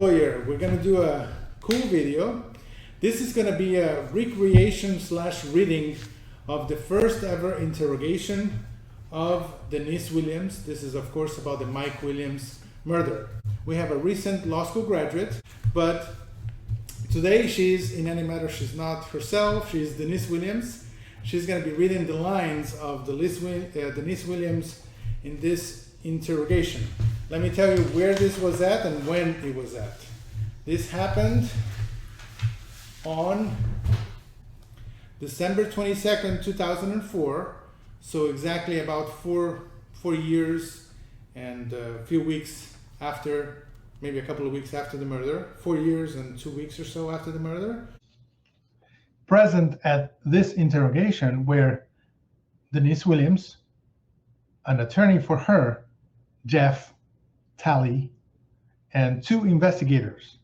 Lawyer, we're gonna do a cool video. This is gonna be a recreation / reading of the first ever interrogation of Denise Williams. This is of course about the Mike Williams murder. We have a recent law school graduate, but today she's, in any matter, she's not herself. She's Denise Williams. She's gonna be reading the lines of Denise Williams in this interrogation. Let me tell you where this was at and when it was at. This happened on December 22nd, 2004. So exactly about four years and a few weeks after, maybe a couple of weeks after the murder, 4 years and 2 weeks or so after the murder. Present at this interrogation were Denise Williams, an attorney for her, Jeff Talley, and 2 investigators,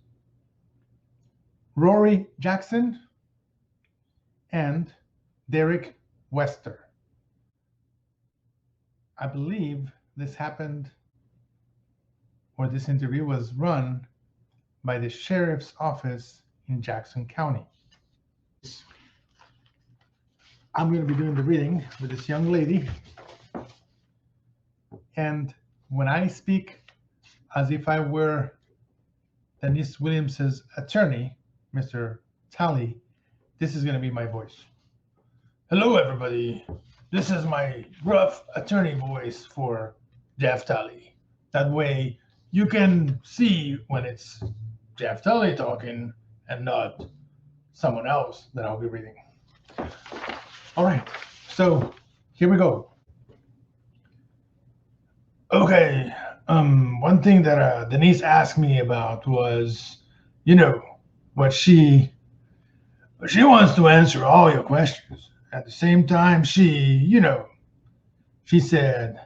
Rory Jackson and Derek Wester. I believe this happened, or this interview was run by the sheriff's office in Jackson County. I'm going to be doing the reading with this young lady, and when I speak as if I were Denise Williams's attorney, Mr. Talley, this is going to be my voice. Hello, everybody. This is my rough attorney voice for Jeff Talley. That way you can see when it's Jeff Talley talking and not someone else that I'll be reading. All right, so here we go. Okay, one thing that Denise asked me about was, what she wants to answer all your questions. At the same time, she said,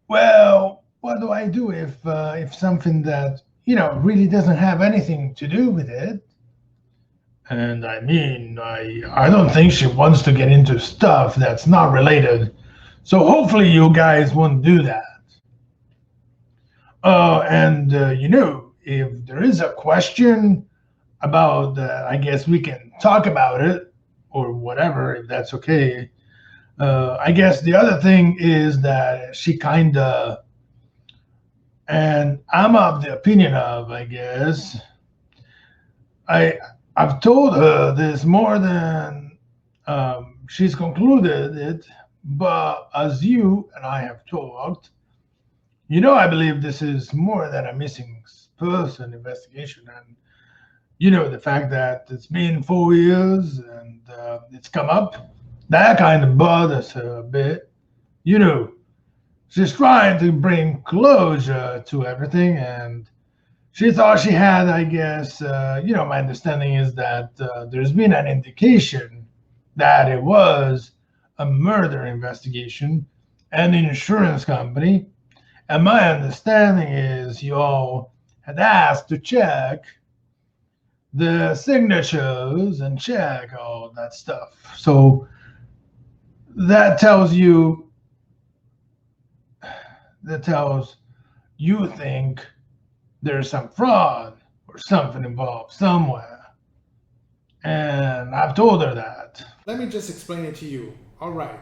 well, what do I do if something that, really doesn't have anything to do with it? And I mean, I don't think she wants to get into stuff that's not related. So hopefully you guys won't do that. If there is a question about that, I guess we can talk about it or whatever, if that's okay. I guess the other thing is that she kind of, and I'm of the opinion of, I guess, I've told her this more than she's concluded it, but as you and I have talked, I believe this is more than a missing person investigation. And, the fact that it's been 4 years and it's come up, that kind of bothers her a bit. She's trying to bring closure to everything, and she thought she had, I guess, my understanding is that there's been an indication that it was a murder investigation and an insurance company. And my understanding is you all had asked to check the signatures and check all that stuff. So that tells you think there's some fraud or something involved somewhere. And I've told her that. Let me just explain it to you. All right.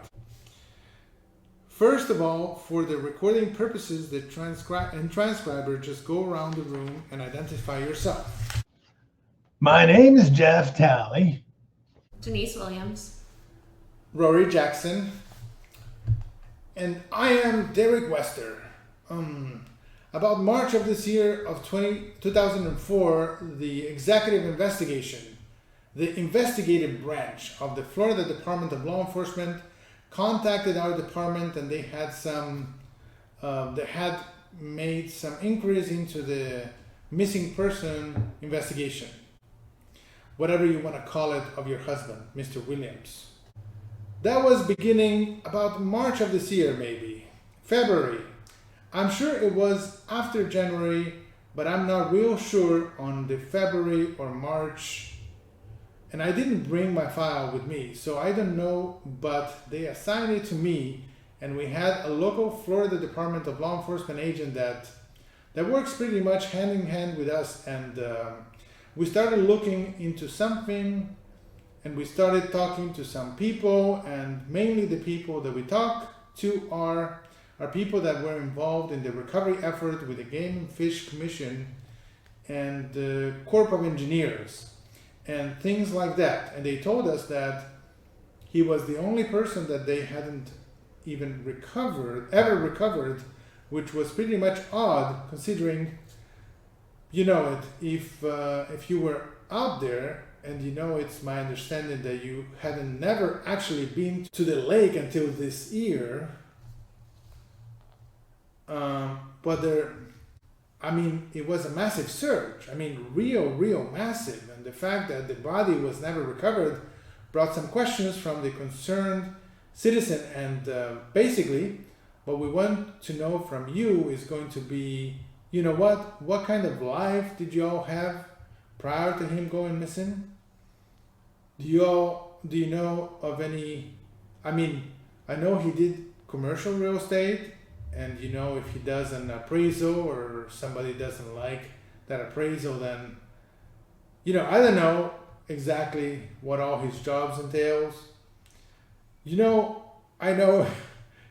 First of all, for the recording purposes, the transcriber, just go around the room and identify yourself. My name is Jeff Talley. Denise Williams. Rory Jackson. And I am Derek Wester. About March of this year of 2004, the executive investigation, the investigative branch of the Florida Department of Law Enforcement contacted our department, and they had made some inquiries into the missing person investigation, whatever you want to call it, of your husband, Mr. Williams. That was beginning about March of this year, maybe February. I'm sure it was after January, but I'm not real sure on the February or March. And I didn't bring my file with me, so I don't know, but they assigned it to me, and we had a local Florida Department of Law Enforcement agent that that works pretty much hand in hand with us. And we started looking into something, and we started talking to some people, and mainly the people that we talk to are people that were involved in the recovery effort with the Game and Fish Commission and the Corps of Engineers and things like that. And they told us that he was the only person that they hadn't even ever recovered, which was pretty much odd considering, if you were out there, and it's my understanding that you hadn't never actually been to the lake until this year. But it was a massive search. Real massive. And the fact that the body was never recovered brought some questions from the concerned citizen. And basically, what we want to know from you is going to be, what kind of life did you all have prior to him going missing? Do you know of any? I know he did commercial real estate, and if he does an appraisal or somebody doesn't like that appraisal, then I don't know exactly what all his jobs entails. I know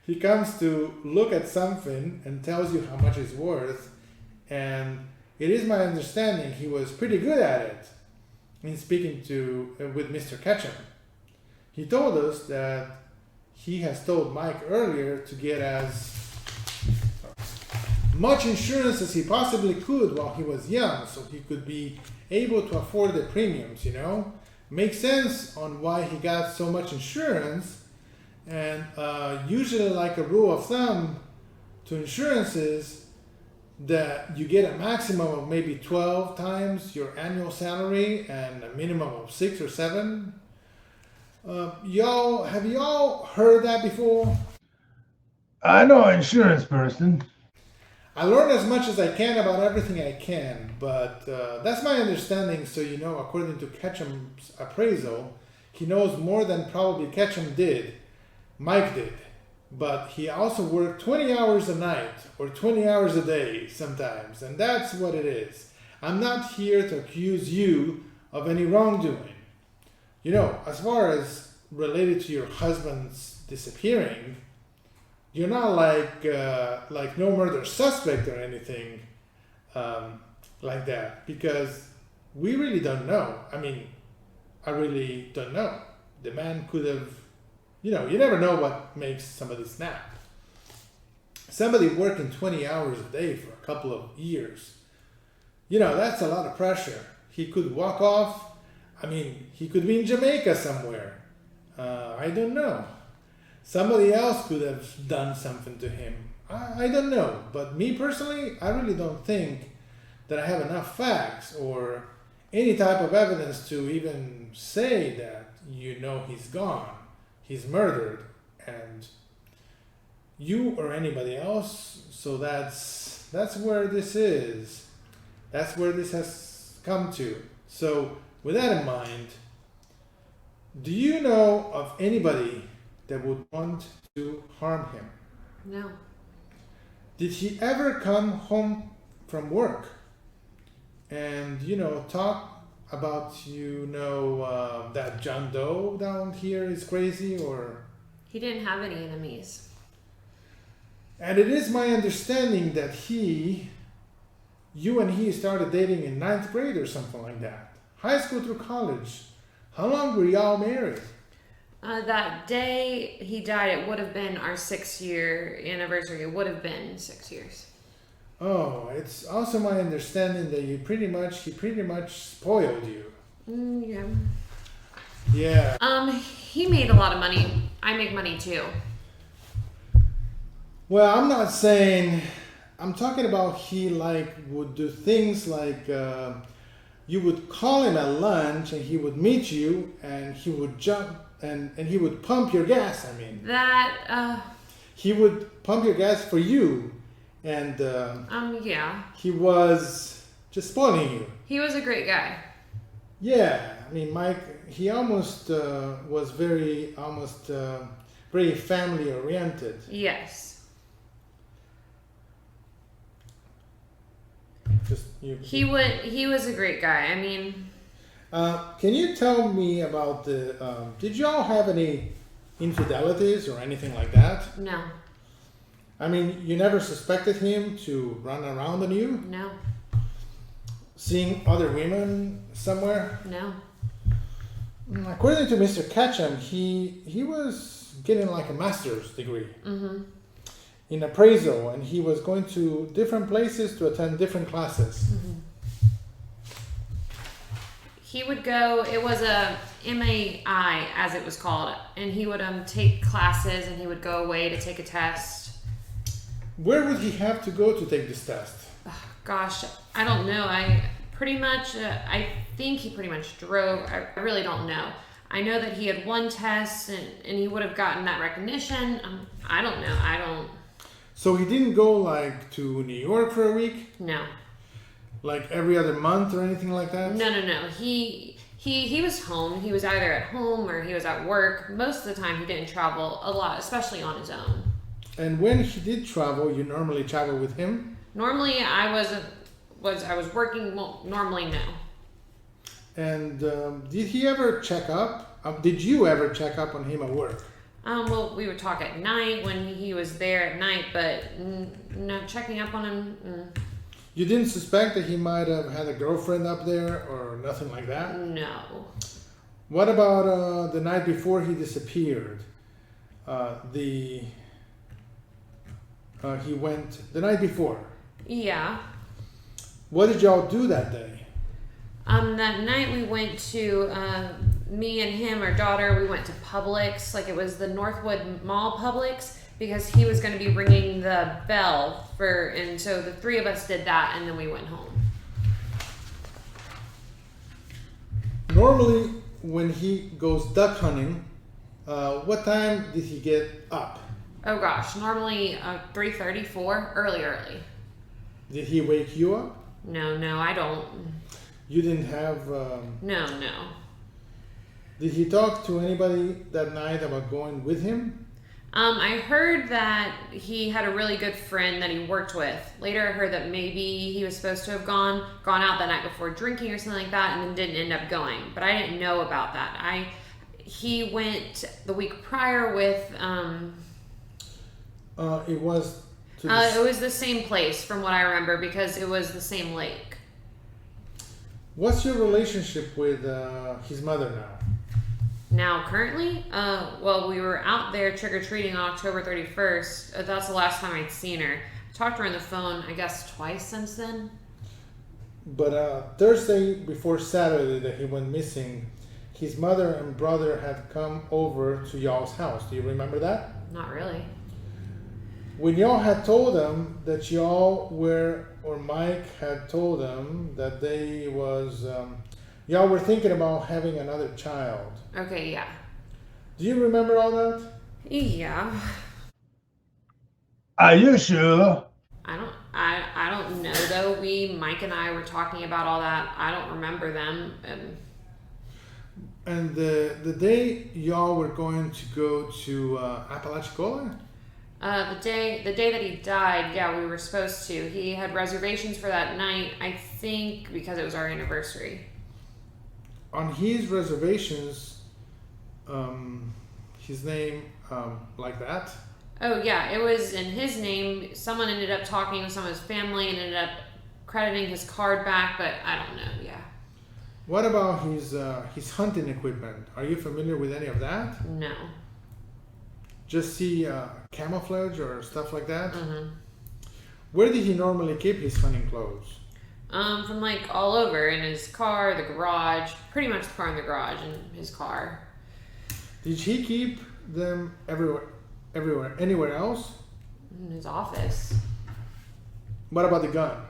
he comes to look at something and tells you how much it's worth, and it is my understanding he was pretty good at it. In speaking with Mr. Ketchum, he told us that he has told Mike earlier to get as much insurance as he possibly could while he was young, so he could be able to afford the premiums. Makes sense on why he got so much insurance. And usually, like a rule of thumb to insurances, that you get a maximum of maybe 12 times your annual salary and a minimum of 6 or 7. Have y'all heard that before? I know an insurance person. I learn as much as I can about everything I can, but that's my understanding. So, according to Ketchum's appraisal, he knows more than probably Ketchum did, Mike did. But he also worked 20 hours a night or 20 hours a day sometimes, and that's what it is. I'm not here to accuse you of any wrongdoing. As far as related to your husband's disappearing, you're not like no murder suspect or anything like that, because we really don't know. I really don't know. The man could have. You never know what makes somebody snap. Somebody working 20 hours a day for a couple of years, that's a lot of pressure. He could walk off. He could be in Jamaica somewhere. I don't know. Somebody else could have done something to him. I don't know. But me personally, I really don't think that I have enough facts or any type of evidence to even say that he's gone. He's murdered, and you or anybody else. So that's where this is. That's where this has come to. So with that in mind, do you know of anybody that would want to harm him? No. Did he ever come home from work and talk about that John Doe down here is crazy? Or He didn't have any enemies. and it is my understanding that you and he started dating in 9th grade or something like that, high school through college. How long were y'all married? That day he died, it would have been our 6-year anniversary. It would have been 6 years. Oh, it's also my understanding that he pretty much spoiled you. Yeah. Yeah. He made a lot of money. I make money too. Well, I'm not saying. I'm talking about he would do things like you would call him at lunch and he would meet you and he would jump and he would pump your gas. He would pump your gas for you. And yeah. he was just spoiling you. He was a great guy. Yeah, Mike, he almost was very family oriented. Yes. He was a great guy. I mean, can you tell me about the? Did y'all have any infidelities or anything like that? no, I mean, you never suspected him to run around on you, no, seeing other women somewhere? no. According to Mr. Ketchum, he was getting like a master's degree in appraisal, and he was going to different places to attend different classes. He would go. It was a MAI, as it was called, and he would take classes, and he would go away to take a test. Where would he have to go to take this test? Gosh, I don't know. I think he pretty much drove. I really don't know. I know that he had one test, and he would have gotten that recognition. I don't know. So he didn't go like to New York for a week, No. like every other month or anything like that? No. He was home. He was either at home or he was at work. Most of the time, he didn't travel a lot, especially on his own. And when he did travel, you normally travel with him? Normally, I was working. Well, normally, no. And did he ever check up? Did you ever check up on him at work? Well, we would talk at night when he was there at night, but no checking up on him. You didn't suspect that he might have had a girlfriend up there or nothing like that? No. What about the night before he disappeared? He went the night before. Yeah. What did y'all do that day? That night we went to, me and him, our daughter, we went to Publix, like it was the Northwood Mall Publix, because he was going to be ringing the bell and so the three of us did that, and then we went home. Normally, when he goes duck hunting, what time did he get up? Oh gosh, normally 3:30, 4, early. Did he wake you up? No, I don't. You didn't have... No. Did he talk to anybody that night about going with him? I heard that he had a really good friend that he worked with. Later I heard that maybe he was supposed to have gone out that night before drinking or something like that, and then didn't end up going. But I didn't know about that. He went the week prior with... It was... it was the same place from what I remember, because it was the same lake. What's your relationship with his mother now? Now, currently, well, we were out there trick-or-treating on October 31st. That's the last time I'd seen her. I talked to her on the phone, I guess, twice since then. But Thursday before Saturday that he went missing, his mother and brother had come over to y'all's house. Do you remember that? Not really. When y'all had told them that y'all were, or Mike had told them that y'all were thinking about having another child. Okay, yeah. Do you remember all that? Yeah. Are you sure? I don't know though. Mike and I were talking about all that. I don't remember them. And the day y'all were going to go to Apalachicola? The day that he died, yeah, we were supposed to. He had reservations for that night, I think, because it was our anniversary. On his reservations, his name, like that? Oh, yeah, it was in his name. Someone ended up talking with some of his family and ended up crediting his card back, but I don't know, yeah. What about his hunting equipment? Are you familiar with any of that? No. Just see camouflage or stuff like that? Mm-hmm. Where did he normally keep his hunting clothes? From like all over, in his car, the garage, pretty much the car in the garage and his car. Did he keep them anywhere else? In his office. What about the gun?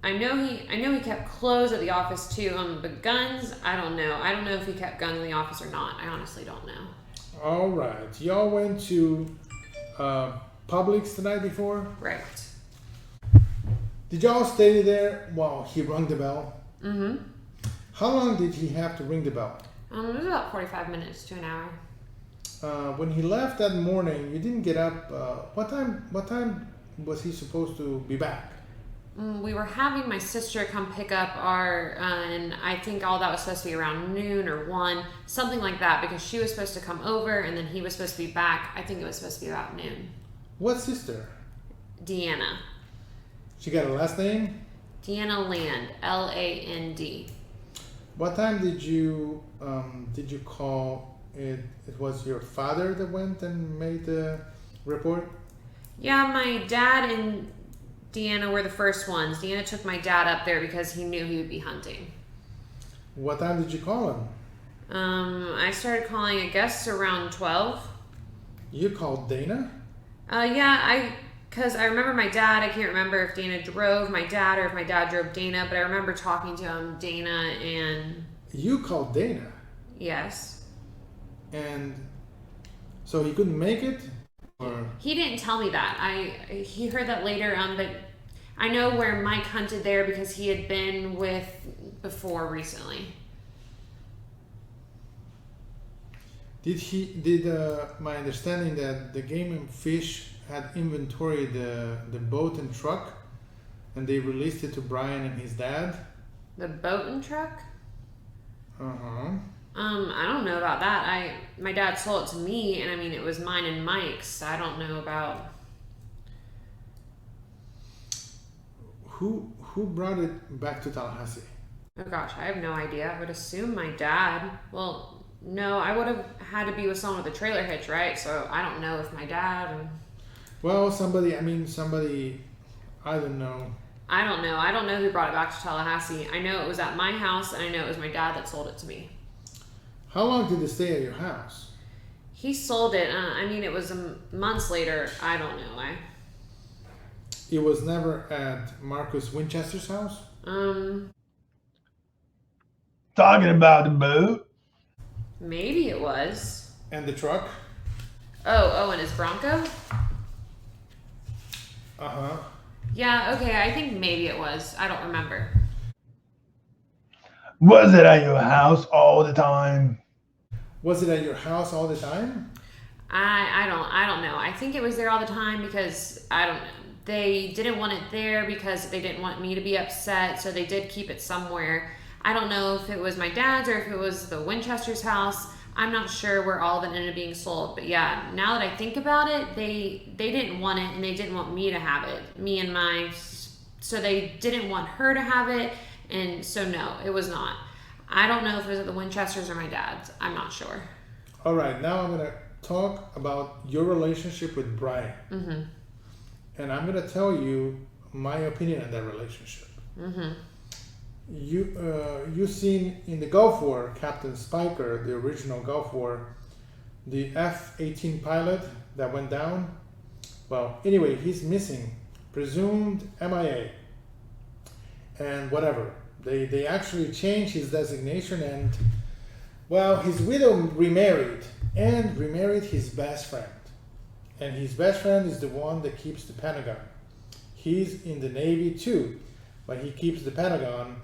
I know he kept clothes at the office too. But guns, I don't know. I don't know if he kept guns in the office or not. I honestly don't know. All right. Y'all went to Publix the night before? Right. Did y'all stay there while he rang the bell? Mm-hmm. How long did he have to ring the bell? It was about 45 minutes to an hour. When he left that morning, you didn't get up. What time was he supposed to be back? We were having my sister come pick up our, and I think all that was supposed to be around noon or 1, something like that, because she was supposed to come over and then he was supposed to be back. I think it was supposed to be about noon. What sister? Deanna. She got a last name? Deanna Land, Land. What time did you call it? It was your father that went and made the report? Yeah, my dad and Deanna were the first ones. Deanna took my dad up there because he knew he would be hunting. What time did you call him? I started calling, I guess, around 12. You called Dana? Yeah, because I remember my dad. I can't remember if Dana drove my dad or if my dad drove Dana, but I remember talking to him, Dana, and... You called Dana? Yes. And so he couldn't make it? Or? He didn't tell me that. He heard that later on, but I know where Mike hunted there because he had been with before recently. Did my understanding that the Game and Fish had inventoried the boat and truck and they released it to Brian and his dad? The boat and truck? Uh-huh. I don't know about that. My dad sold it to me, and I mean, it was mine and Mike's. I don't know about... Who brought it back to Tallahassee? Oh gosh, I have no idea. I would assume my dad. Well, no, I would have had to be with someone with a trailer hitch, right? So I don't know if my dad... Well, somebody, I don't know. I don't know. I don't know who brought it back to Tallahassee. I know it was at my house, and I know it was my dad that sold it to me. How long did it stay at your house? He sold it. It was months later. I don't know. It was never at Marcus Winchester's house? Talking about the boat. Maybe it was. And the truck? Oh, and his Bronco? Uh-huh. Yeah, okay, I think maybe it was. I don't remember. Was it at your house all the time? Was it at your house all the time? I don't know. I think it was there all the time because I don't know. They didn't want it there because they didn't want me to be upset, so they did keep it somewhere. I don't know if it was my dad's or if it was the Winchester's house. I'm not sure where all of it ended up being sold. But yeah, now that I think about it, they didn't want it and they didn't want me to have it. So they didn't want her to have it. And so no, it was not. I don't know if it was at the Winchesters or my dad's. I'm not sure. All right, now I'm going to talk about your relationship with Brian. Mm-hmm. And I'm going to tell you my opinion on that relationship. Mm-hmm. You seen in the Gulf War, Captain Spiker, the original Gulf War, the F-18 pilot that went down? Well, anyway, he's missing, presumed MIA, and whatever. They actually changed his designation and, well, his widow remarried his best friend. And his best friend is the one that keeps the Pentagon. He's in the Navy too, but he keeps the Pentagon.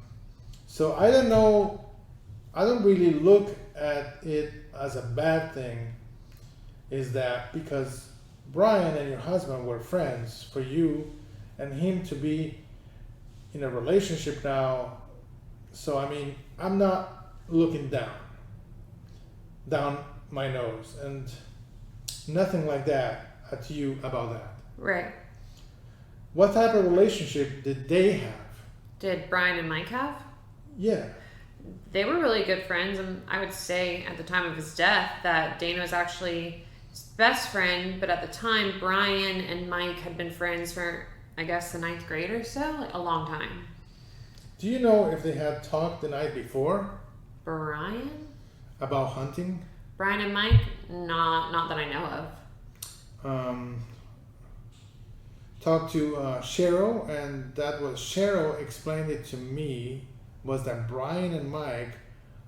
So I don't know, I don't really look at it as a bad thing, is that because Brian and your husband were friends, for you and him to be in a relationship now, so I'm not looking down my nose and nothing like that at you about that. Right. What type of relationship did they have? Did Brian and Mike have? Yeah. They were really good friends, and I would say at the time of his death that Dana was actually his best friend, but at the time Brian and Mike had been friends for, I guess, the 9th grade or so, like a long time. Do you know if they had talked the night before? Brian? About hunting? Brian and Mike? Not that I know of. Talked to Cheryl, and that was Cheryl explained it to me, was that Brian and Mike,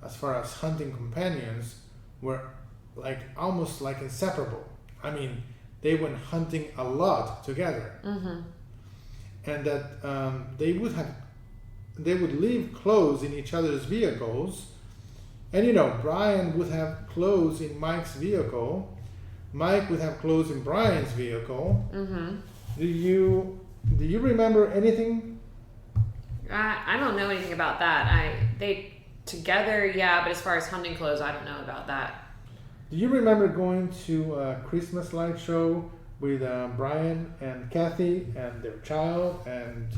as far as hunting companions, were almost like inseparable. They went hunting a lot together. Mm-hmm. And that they would leave clothes in each other's vehicles. And Brian would have clothes in Mike's vehicle. Mike would have clothes in Brian's vehicle. Mm-hmm. Do you remember anything I don't know anything about that. They together, yeah, but as far as hunting clothes, I don't know about that. Do you remember going to a Christmas light show with Brian and Kathy and their child and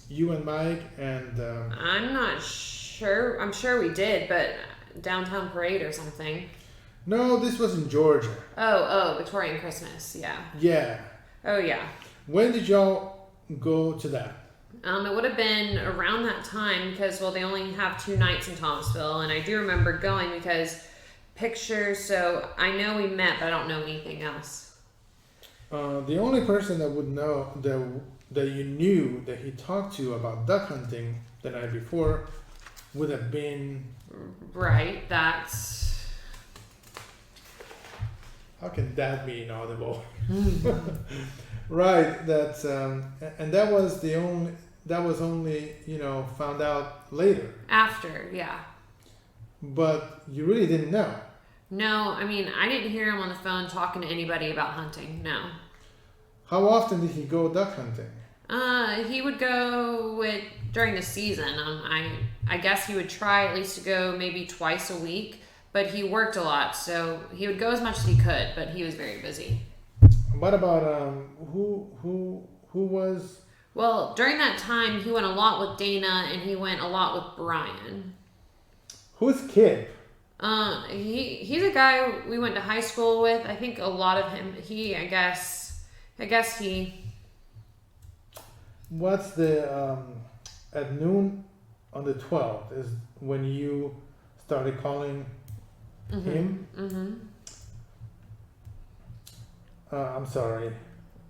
you and Mike and I'm not sure. I'm sure we did, but downtown parade or something. no, this was in Georgia. Oh, Victorian Christmas, yeah. Yeah. Oh, yeah. When did y'all go to that? It would have been around that time because, well, they only have 2 nights in Thomasville, and I do remember going because pictures, so I know we met, but I don't know anything else. The only person that would know that you knew that he talked to about duck hunting the night before would have been... Right, that's... How can that be inaudible? Right, that's and that was only found out later. After, yeah. But you really didn't know. No, I mean, I didn't hear him on the phone talking to anybody about hunting, no. How often did he go duck hunting? He would go during the season. I guess he would try at least to go maybe twice a week, but he worked a lot, so he would go as much as he could, but he was very busy. What about who was? Well, during that time, he went a lot with Dana, and he went a lot with Brian. Who's Kip? He's a guy we went to high school with. I think a lot of him. I guess he. What's the at noon on the 12th is when you started calling him? Mm-hmm. I'm sorry.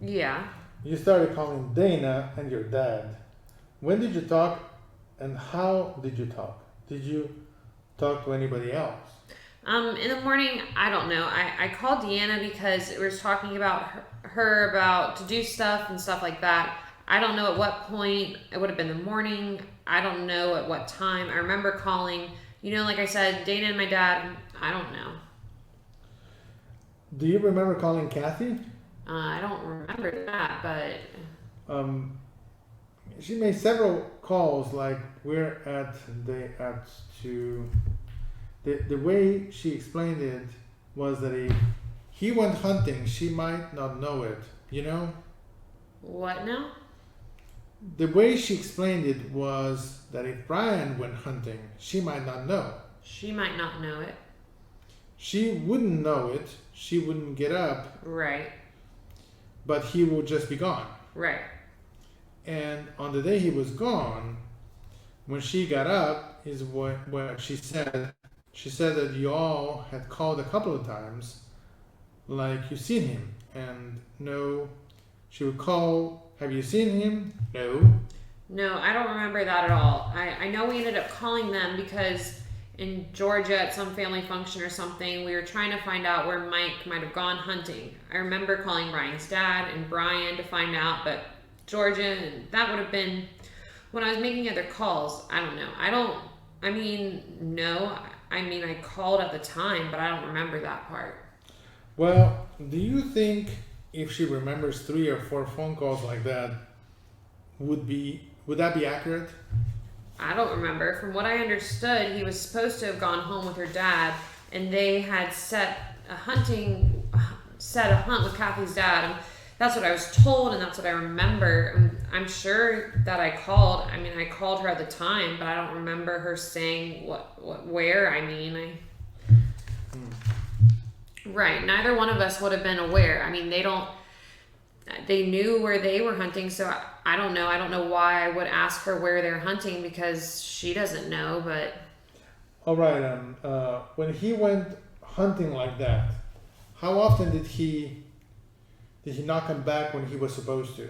Yeah. You started calling Dana and your dad. When did you talk and how did you talk? Did you talk to anybody else? In the morning, I don't know. I called Deanna because we were talking about her about to do stuff and stuff like that. I don't know at what point. It would have been the morning. I don't know at what time. I remember calling, like I said, Dana and my dad. I don't know. Do you remember calling Kathy? I don't remember that, but... She made several calls, like we're the way she explained it was that if he went hunting, she might not know it, What now? The way she explained it was that if Brian went hunting, she might not know. She might not know it. She wouldn't know it. She wouldn't get up. Right. But he would just be gone. Right. And on the day he was gone, when she got up, is what she said. She said that you all had called a couple of times, like you've seen him. And no, she would call, have you seen him? No. No, I don't remember that at all. I know we ended up calling them because in Georgia at some family function or something, we were trying to find out where Mike might have gone hunting. I remember calling Brian's dad and Brian to find out, but Georgia, and that would have been when I was making other calls. I don't know. I called at the time, but I don't remember that part. Well, do you think if she remembers 3 or 4 phone calls like that, would that be accurate? I don't remember. From what I understood, he was supposed to have gone home with her dad, and they had set a hunt with Kathy's dad. And that's what I was told, and that's what I remember. I'm sure that I called. I called her at the time, but I don't remember her saying where. Right. Neither one of us would have been aware. They knew where they were hunting, so I don't know. I don't know why I would ask her where they're hunting because she doesn't know, but... All right. When he went hunting like that, how often did he not come back when he was supposed to?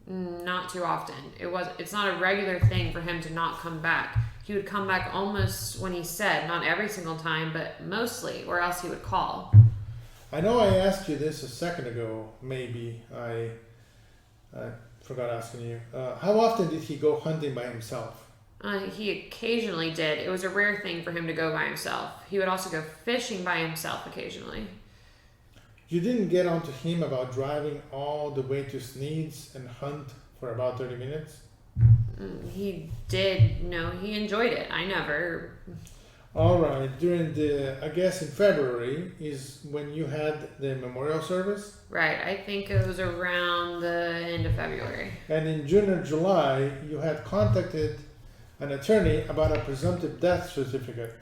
Not too often. It's not a regular thing for him to not come back. He would come back almost when he said, not every single time, but mostly, or else he would call. I know I asked you this a second ago, maybe. I forgot asking you. How often did he go hunting by himself? He occasionally did. It was a rare thing for him to go by himself. He would also go fishing by himself occasionally. You didn't get onto him about driving all the way to Sneed's and hunt for about 30 minutes? He did. No, he enjoyed it. I never. All right. During I guess in February is when you had the memorial service. Right. I think it was around the end of February. And in June or July, you had contacted an attorney about a presumptive death certificate.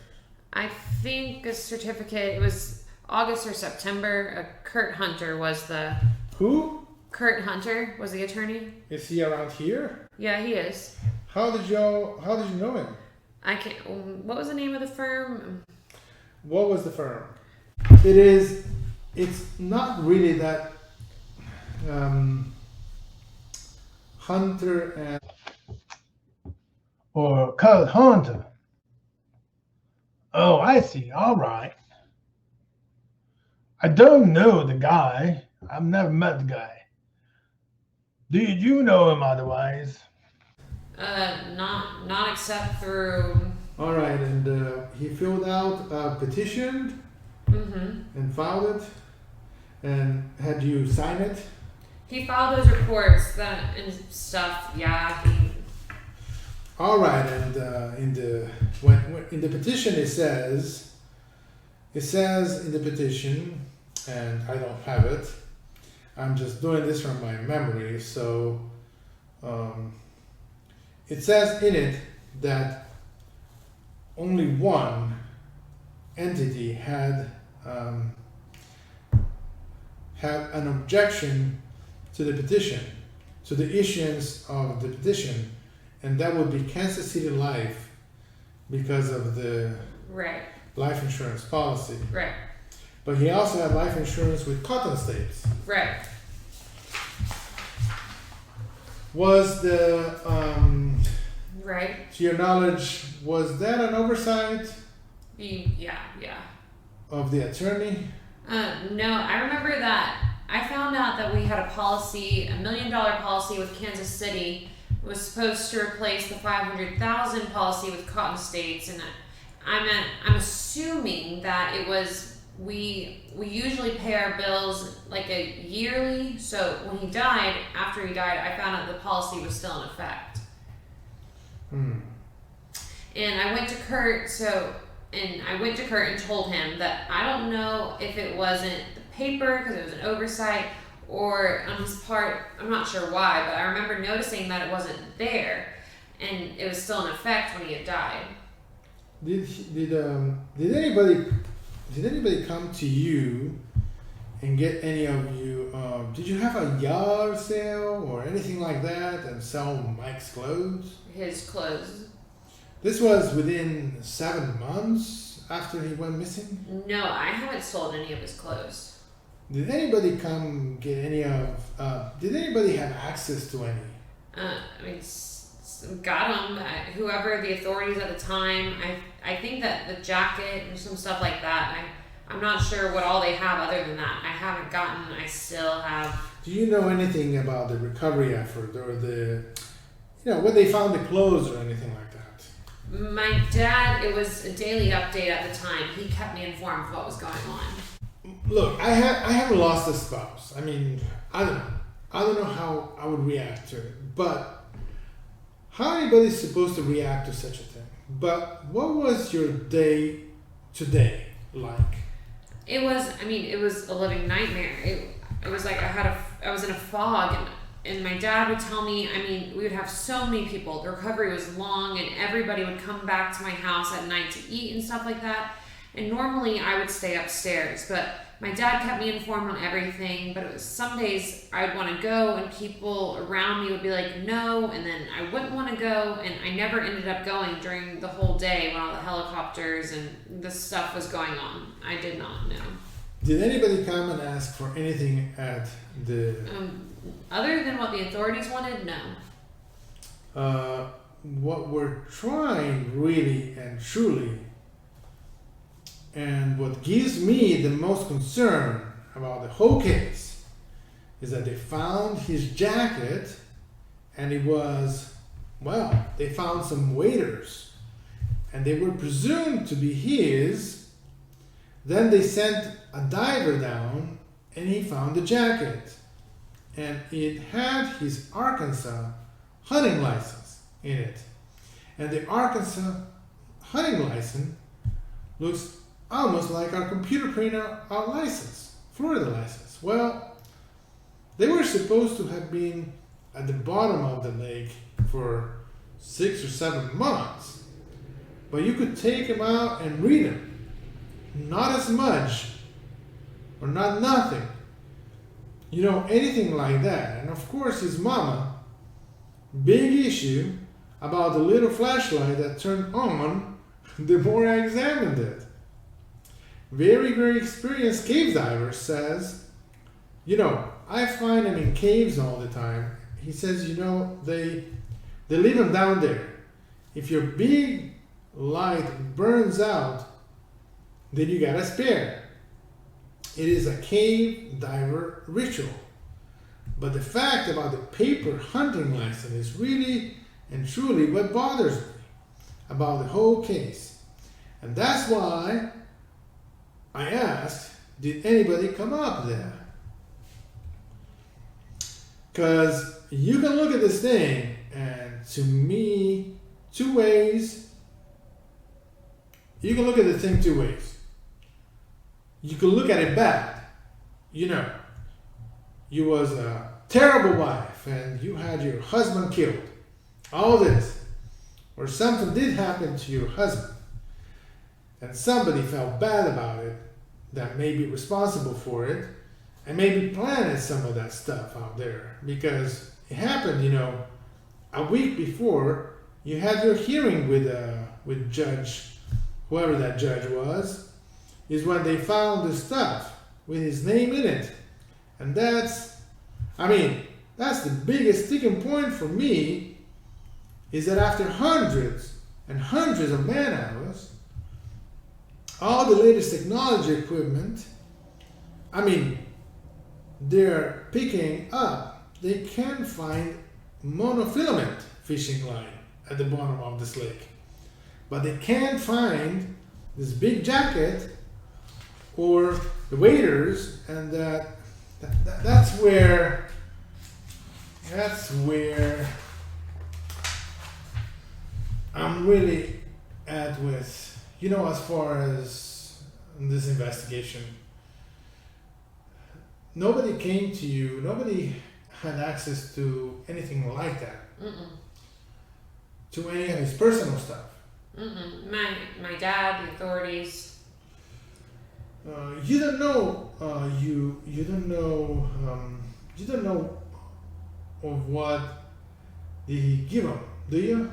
I think a certificate. It was August or September. Kurt Hunter was the. Who? Kurt Hunter was the attorney. Is he around here? Yeah, he is. How did you know him? I can't. What was the name of the firm? What was the firm? It's not really that Hunter and Or Kurt Hunter. Oh, I see. All right. I don't know the guy. I've never met the guy. Did you know him otherwise? Not except through. all right, and he filled out a petition and filed it, and had you sign it? He filed those reports and stuff. Yeah. All right, and in the petition it says in the petition, and I don't have it. I'm just doing this from my memory. So it says in it that only one entity had an objection to the petition, to the issuance of the petition, and that would be Kansas City Life because of the Right. life insurance policy. Right. But he also had life insurance with Cotton States. Right. Was the, Right. to your knowledge, was that an oversight Yeah. of the attorney? No, I remember that I found out that we had a policy, $1 million policy with Kansas City. It was supposed to replace the 500,000 policy with Cotton States, and I'm assuming that it was we usually pay our bills like a yearly. So when he died, after he died, I found out the policy was still in effect. And I went to Kurt, and told him that I don't know if it wasn't the paper because it was an oversight, or on his part, I'm not sure why, but I remember noticing that it wasn't there, and it was still in effect when he had died. Did anybody come to you and get any of you? Did you have a yard sale or anything like that and sell Mike's clothes? His clothes. This was within 7 months after he went missing? No, I haven't sold any of his clothes. Did anybody come get any of, did anybody have access to any? Got him. Whoever the authorities at the time, I think that the jacket and some stuff like that, I'm not sure what all they have other than that. I still have. Do you know anything about the recovery effort or when they found the clothes or anything like that? My dad, it was a daily update at the time. He kept me informed of what was going on. Look, I haven't lost a spouse. I mean, I don't know how I would react to it, but how anybody's supposed to react to such a thing. But what was your day today like? It was a living nightmare. It was like I was in a fog, and my dad would tell me, we would have so many people. The recovery was long, and everybody would come back to my house at night to eat and stuff like that. And normally I would stay upstairs, but my dad kept me informed on everything. But it was some days I'd want to go, and people around me would be like, no, and then I wouldn't want to go, and I never ended up going during the whole day when all the helicopters and the stuff was going on. I did not know. Did anybody come and ask for anything at the... Other than what the authorities wanted, no. What we're trying really and truly, and what gives me the most concern about the whole case, is that they found his jacket, and it was, they found some waders, and they were presumed to be his. Then they sent a diver down, and he found the jacket, and it had his Arkansas hunting license. in it. And the Arkansas hunting license looks almost like our computer printer our license, Florida license. Well, they were supposed to have been at the bottom of the lake for 6 or 7 months, but you could take them out and read them. Not as much, or not nothing. Anything like that. And of course his mama, big issue about the little flashlight that turned on the more I examined it. Very, very experienced cave diver says, I find them in caves all the time. He says, they leave them down there. If your big light burns out, then you got a spare. It is a cave diver ritual. But the fact about the paper hunting license is really and truly what bothers me about the whole case. And that's why I asked, did anybody come up there? Because you can look at this thing, and to me, 2 ways. You can look at the thing 2 ways. You can look at it bad. You was a terrible wife and you had your husband killed. All this. Or something did happen to your husband and somebody felt bad about it that may be responsible for it and maybe planted some of that stuff out there because it happened, a week before you had your hearing with Judge, whoever that judge was, is when they found the stuff with his name in it. And that's the biggest sticking point for me, is that after hundreds and hundreds of man hours, all the latest technology equipment, they're picking up, they can find monofilament fishing line at the bottom of this lake. But they can't find this big jacket or the waders, and that's where I'm really at with, as far as this investigation. Nobody came to you, nobody had access to anything like that. Mm-mm. To any of his personal stuff. Mm-mm. My dad, the authorities. You don't know. You don't know. You don't know of what did he give him, do you?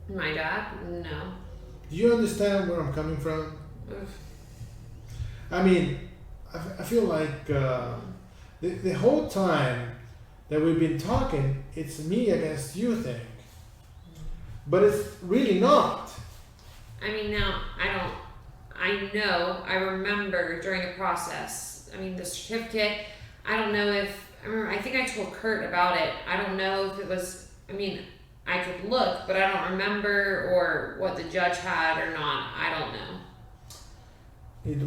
My dad? No. Do you understand where I'm coming from? I feel like the whole time that we've been talking, it's me against you thing. But it's really not. Now, I remember during the process, the certificate, I think I told Kurt about it. I don't know if it was, I could look, but I don't remember, or what the judge had or not. I don't know. It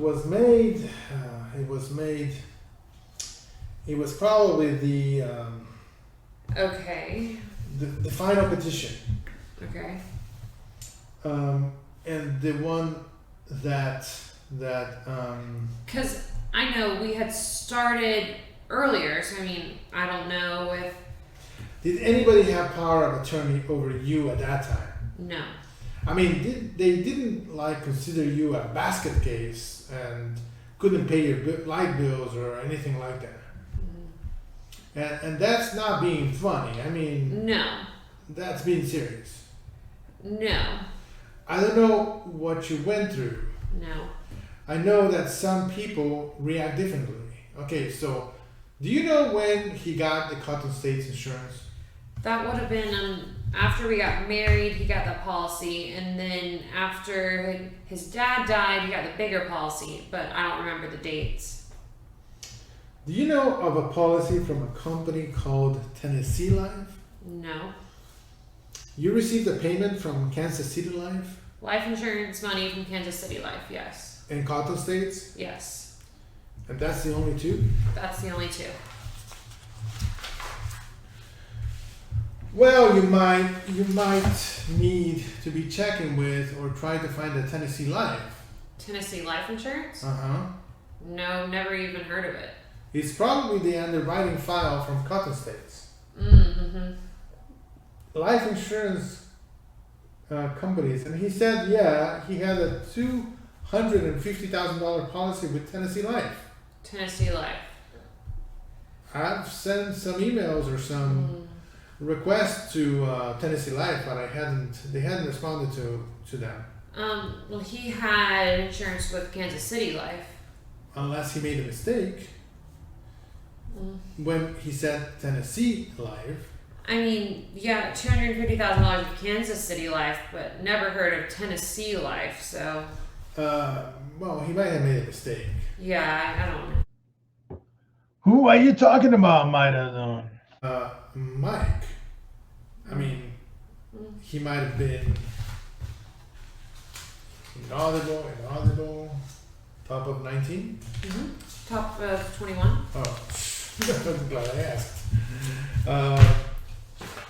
was probably the okay. The final petition. Okay. And the one that because I know we had started earlier, so I don't know if. Did anybody have power of attorney over you at that time? No. They didn't consider you a basket case and couldn't pay your light bills or anything like that. Mm-hmm. And that's not being funny. No. That's being serious. No. I don't know what you went through. No. I know that some people react differently. Okay, so do you know when he got the Cotton States insurance? That would have been after we got married, he got that policy, and then after his dad died, he got the bigger policy, but I don't remember the dates. Do you know of a policy from a company called Tennessee Life? No. You received a payment from Kansas City Life? Life insurance money from Kansas City Life, yes. And Cotton States? Yes. And that's the only two? That's the only two. Well, you might need to be checking with or try to find a Tennessee Life. Tennessee life insurance? Uh-huh. No, never even heard of it. It's probably the underwriting file from Cotton States. Mm-hmm. Life insurance companies, and he said, yeah, he had a $250,000 policy with Tennessee Life. Tennessee life. I've sent some emails or some requests to Tennessee Life, but they hadn't responded to them. Well, he had insurance with Kansas City Life. Unless he made a mistake when he said Tennessee Life. I mean, yeah, $250,000 with Kansas City Life, but never heard of Tennessee Life, so. Well, he might have made a mistake. Yeah, I don't know. Who are you talking about, might have known? Mike. I mean, he might have been inaudible, top of 19. Top of 21. Oh, I'm glad I asked.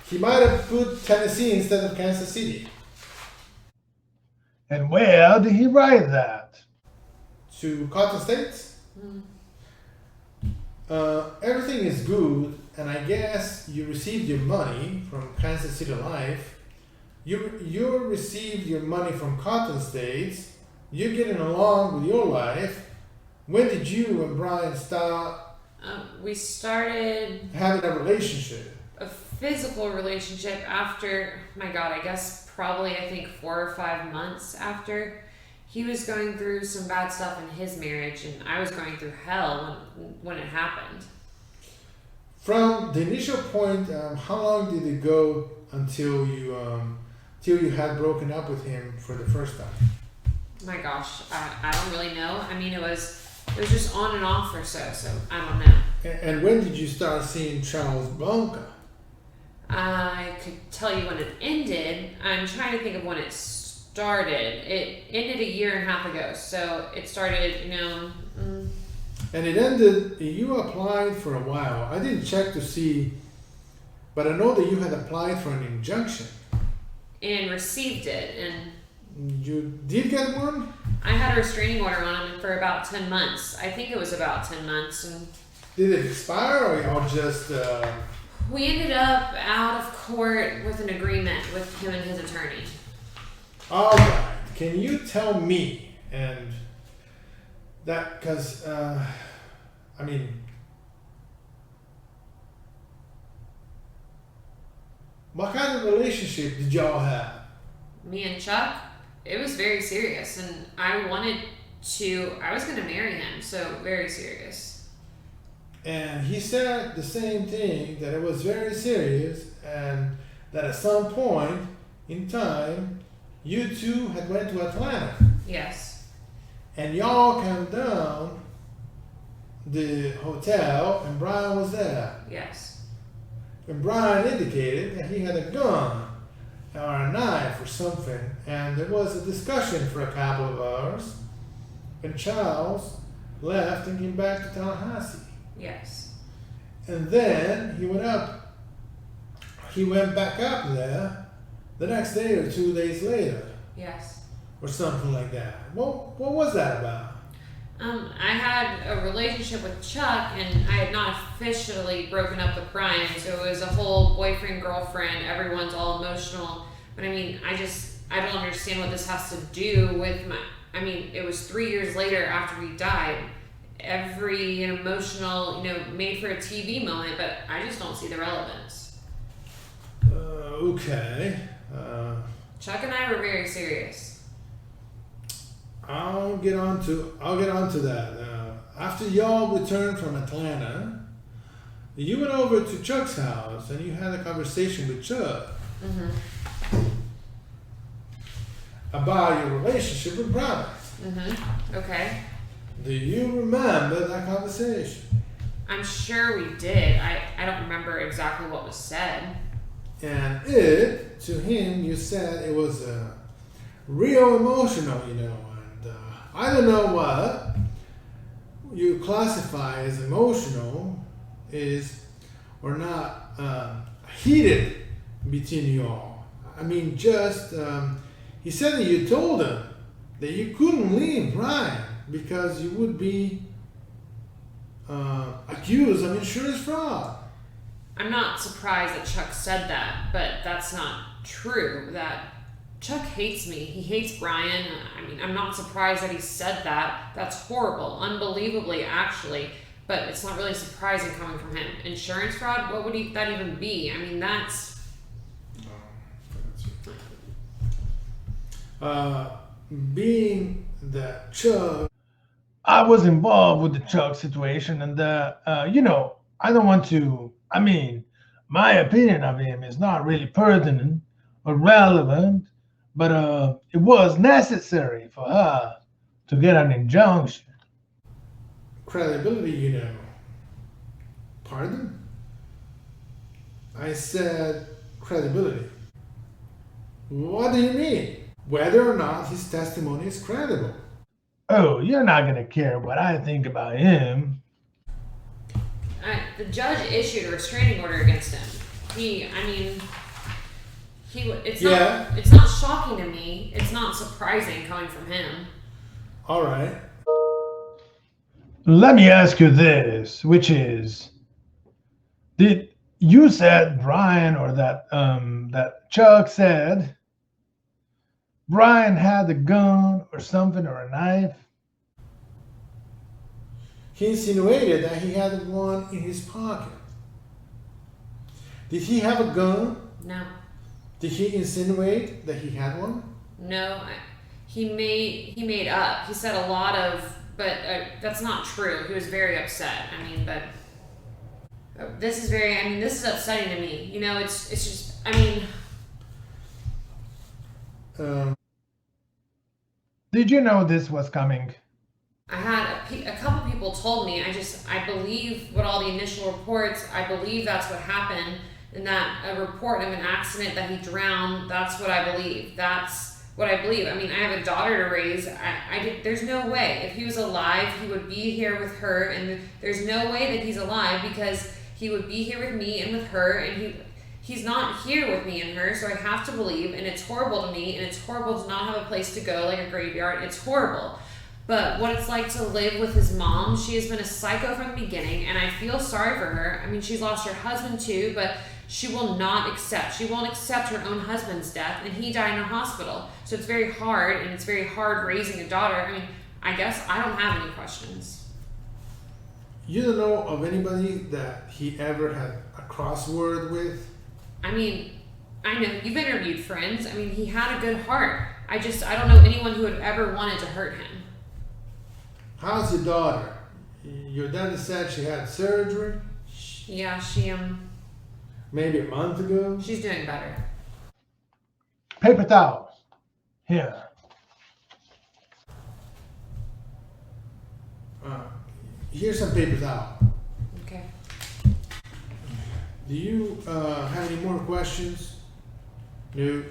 He might have put Tennessee instead of Kansas City. And where did he write that? To Cotton States? Everything is good, and I guess you received your money from Kansas City Life. You received your money from Cotton States. You're getting along with your life. When did you and Brian start We started having a relationship? a physical relationship after, my God, I guess probably I think 4 or 5 months after. He was going through some bad stuff in his marriage, and I was going through hell when it happened. From the initial point, how long did it go until you had broken up with him for the first time? My gosh, I don't really know. I mean, it was just on and off or so I don't know. And when did you start seeing Charles Blanca? I could tell you when it ended. I'm trying to think of when it started. It ended 1.5 years ago, so it started, And it ended, you applied for a while. I didn't check to see, but I know that you had applied for an injunction. and received it, and You did get one? I had a restraining order on him for about 10 months. I think it was about 10 months, and Did it expire or y'all just... we ended up out of court with an agreement with him and his attorney. All right. Can you tell me, and that, because, I mean, what kind of relationship did y'all have? Me and Chuck, it was very serious, and I was going to marry him, so very serious. And he said the same thing, that it was very serious, and that at some point in time, you two had went to Atlanta. Yes. And y'all came down the hotel, and Brian was there. Yes. And Brian indicated that he had a gun or a knife or something, and there was a discussion for a couple of hours, and Charles left and came back to Tallahassee. Yes. And then he went back up there the next day or 2 days later, Yes. or something like that. What was that about? I had a relationship with Chuck, and I had not officially broken up with Brian, so it was a whole boyfriend, girlfriend, everyone's all emotional. But I mean, I don't understand what this has to do with it was 3 years later after he died. Every emotional, made for a TV moment, but I just don't see the relevance. Okay. Chuck and I were very serious. I'll get on to that. After y'all returned from Atlanta, you went over to Chuck's house and you had a conversation with Chuck about your relationship with Brian. Okay. Do you remember that conversation? I'm sure we did. I don't remember exactly what was said. And to him, you said it was real emotional, and I don't know what you classify as emotional or not. Heated between you all? I mean, just he said that you told him that you couldn't leave Ryan because you would be accused of insurance fraud. I'm not surprised that Chuck said that, but that's not true. That Chuck hates me. He hates Brian. I mean, I'm not surprised that he said that. That's horrible, unbelievably, actually. But it's not really surprising coming from him. Insurance fraud? What would that even be? I mean, that's... Being that Chuck... I was involved with the Chuck situation, and I don't want to. I mean, my opinion of him is not really pertinent or relevant, but it was necessary for her to get an injunction. Credibility, Pardon? I said credibility. What do you mean? Whether or not his testimony is credible. Oh, you're not going to care what I think about him. The judge issued a restraining order against him. It's not shocking to me. It's not surprising coming from him. All right. Let me ask you this, which is, did you said Brian, or that Chuck said Brian had a gun or something, or a knife? He insinuated that he had one in his pocket. Did he have a gun? No. Did he insinuate that he had one? No. He made up. He said a lot of, but that's not true. He was very upset. This is upsetting to me. It's just, Did you know this was coming? I had a couple people told me. I believe what all the initial reports, I believe that's what happened, and that a report of an accident that he drowned, that's what I believe. That's what I believe. I have a daughter to raise. There's no way. If he was alive, he would be here with her, and there's no way that he's alive because he would be here with me and with her, and he's not here with me and her, so I have to believe, and it's horrible to me, and it's horrible to not have a place to go like a graveyard. It's horrible. But what it's like to live with his mom, she has been a psycho from the beginning, and I feel sorry for her. She's lost her husband too, but she won't accept her own husband's death, and he died in a hospital. So it's very hard, and it's very hard raising a daughter. I guess I don't have any questions. You don't know of anybody that he ever had a crossword with? I know, you've interviewed friends. He had a good heart. I don't know anyone who had ever wanted to hurt him. How's your daughter? Your dentist said she had surgery? Yeah, she, maybe a month ago? she's doing better. Paper towels. Here. Here's some paper towel. Okay. Do you have any more questions? No.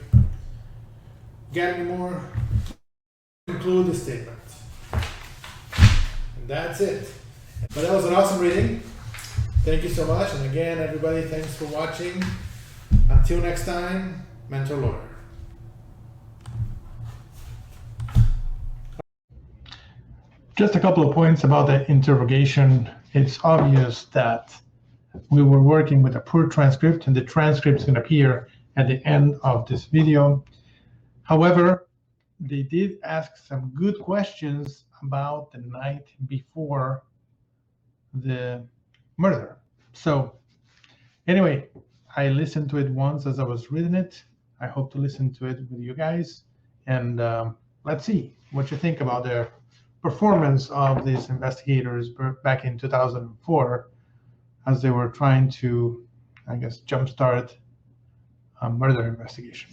Got any more? Conclude the statement. And that's it. But that was an awesome reading. Thank you so much. And again, everybody, thanks for watching. Until next time, Mentor Lawyer. Just a couple of points about the interrogation. It's obvious that we were working with a poor transcript, and the transcript is going to appear at the end of this video. However, they did ask some good questions about the night before the murder. So anyway, I listened to it once as I was reading it. I hope to listen to it with you guys. And let's see what you think about their performance of these investigators back in 2004 as they were trying to, I guess, jumpstart a murder investigation.